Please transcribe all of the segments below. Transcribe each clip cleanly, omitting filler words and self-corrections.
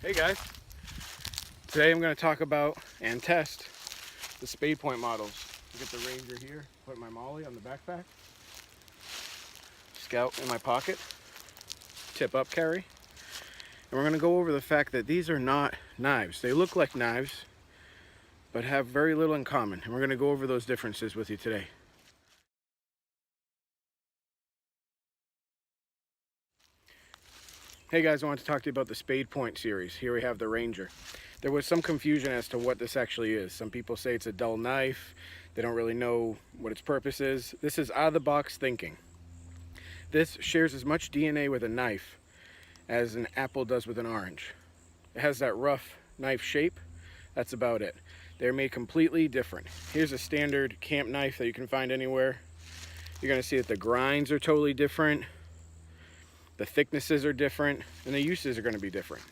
Hey guys, today I'm going to talk about and test the Spade Point models. I get the Ranger here, put my Molly on the backpack, Scout in my pocket, tip up carry, and we're going to go over the fact that these are not knives. They look like knives, but have very little in common, and we're going to go over those differences with you today. Hey guys, I want to talk to you about the Spade Point series. Here we have the Ranger. There was some confusion as to what this actually is. Some people say it's a dull knife. They don't really know what its purpose is. This is out-of-the-box thinking. This shares as much DNA with a knife as an apple does with an orange. It has that rough knife shape. That's about it. They're made completely different. Here's a standard camp knife that you can find anywhere. You're going to see that the grinds are totally different. The thicknesses are different, and the uses are going to be different.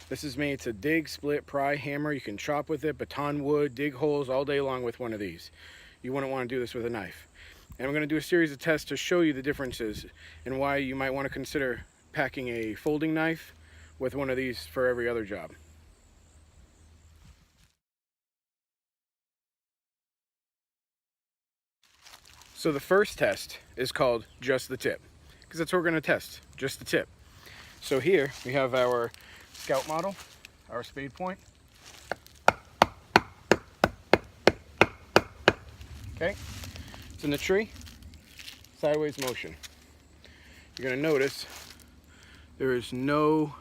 This is made to dig, split, pry, hammer. You can chop with it, baton wood, dig holes all day long with one of these. You wouldn't want to do this with a knife. And I'm going to do a series of tests to show you the differences and why you might want to consider packing a folding knife with one of these for every other job. So the first test is called just the tip, because that's what we're going to test, just the tip. So here we have our Scout model, our Spade Point. Okay, it's in the tree, sideways motion. You're going to notice there is no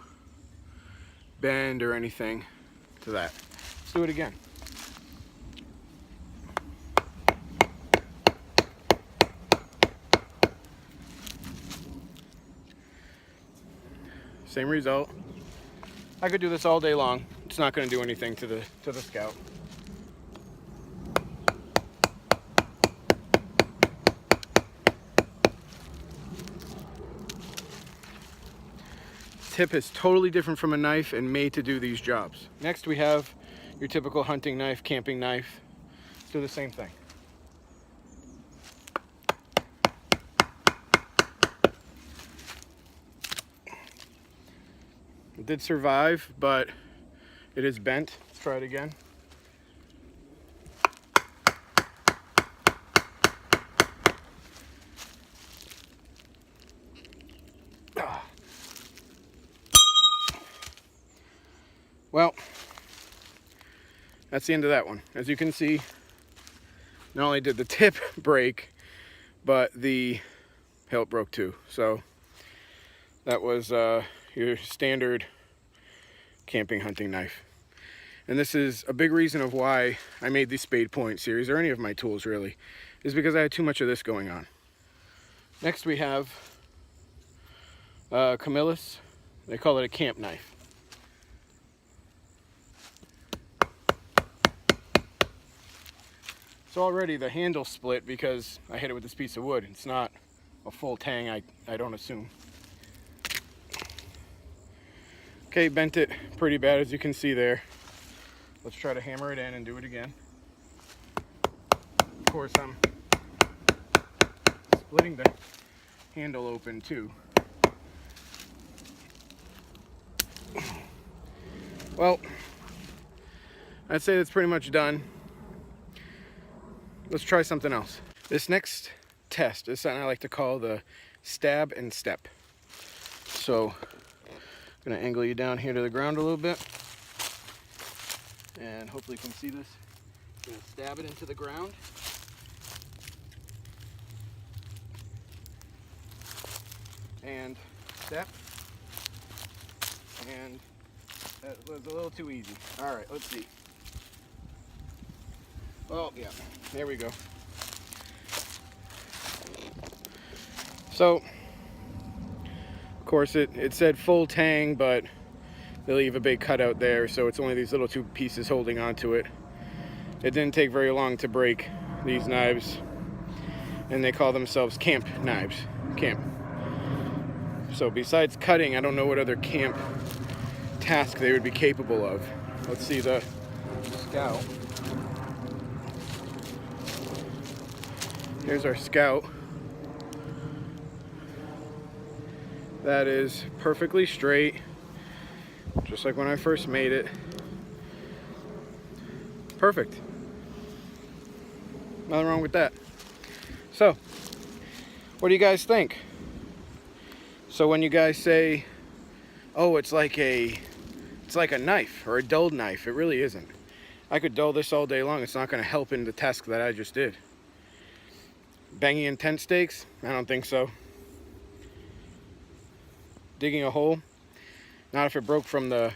bend or anything to that. Let's do it again. Same result. I could do this all day long. It's not going to do anything to the Scout. Tip is totally different from a knife and made to do these jobs. Next we have your typical hunting knife, camping knife. Let's do the same thing. It did survive, but it is bent. Let's try it again. Well, that's the end of that one. As you can see, not only did the tip break, but the hilt broke too. So that was your standard camping hunting knife. And this is a big reason of why I made the Spade Point series, or any of my tools really, is because I had too much of this going on. Next we have Camillus. They call it a camp knife. So already the handle split because I hit it with this piece of wood. It's not a full tang, I don't assume. Okay, bent it pretty bad as you can see there. Let's try to hammer it in and do it again. Of course, I'm splitting the handle open too. Well, I'd say that's pretty much done. Let's try something else. This next test is something I like to call the stab and step. So I'm gonna angle you down here to the ground a little bit, and hopefully you can see this. I'm gonna stab it into the ground. And step. And that was a little too easy. All right, let's see. Oh yeah, there we go. So, of course it said full tang, but they leave a big cutout there, so it's only these little two pieces holding onto it. It didn't take very long to break these knives, and they call themselves camp knives. Camp. So besides cutting, I don't know what other camp task they would be capable of. Let's see the Scout. Here's our Scout. That is perfectly straight. just like when I first made it. Perfect. Nothing wrong with that. So, what do you guys think? So when you guys say, oh, it's like a knife or a dulled knife, it really isn't. I could dull this all day long. It's not going to help in the task that I just did. Banging in tent stakes? I don't think so. Digging a hole? Not if it broke from the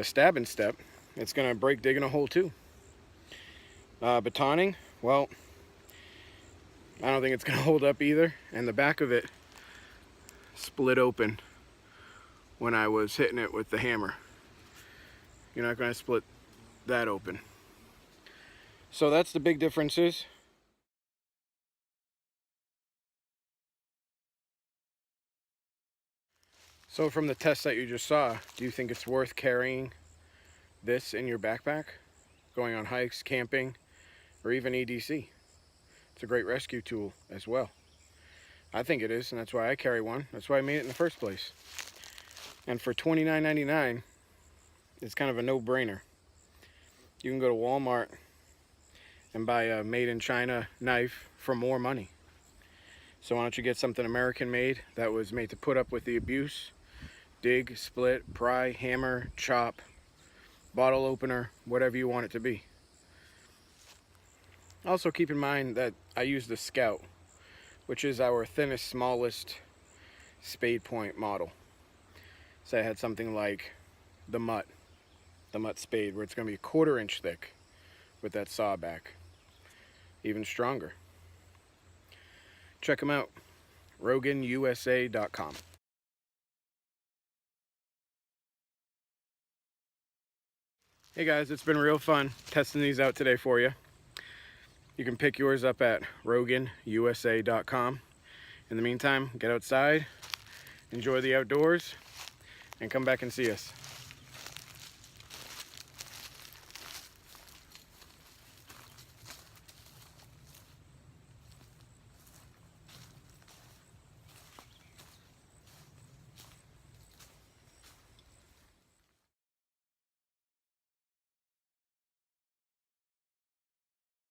stabbing step. It's going to break digging a hole too. Batoning? Well, I don't think it's going to hold up either. And the back of it split open when I was hitting it with the hammer. You're not going to split that open. So that's the big differences. So from the test that you just saw, do you think it's worth carrying this in your backpack? Going on hikes, camping, or even EDC? It's a great rescue tool as well. I think it is, and that's why I carry one. That's why I made it in the first place. And for $29.99, it's kind of a no-brainer. You can go to Walmart and buy a made-in-China knife for more money. So why don't you get something American-made that was made to put up with the abuse? Dig, split, pry, hammer, chop, bottle opener, whatever you want it to be. Also keep in mind that I use the Scout, which is our thinnest, smallest spade point model. So I had something like the Mutt spade, where it's going to be a 1/4 inch thick with that saw back. Even stronger. Check them out. RoganUSA.com. Hey guys, it's been real fun testing these out today for you. You can pick yours up at RoganUSA.com. In the meantime, get outside, enjoy the outdoors, and come back and see us.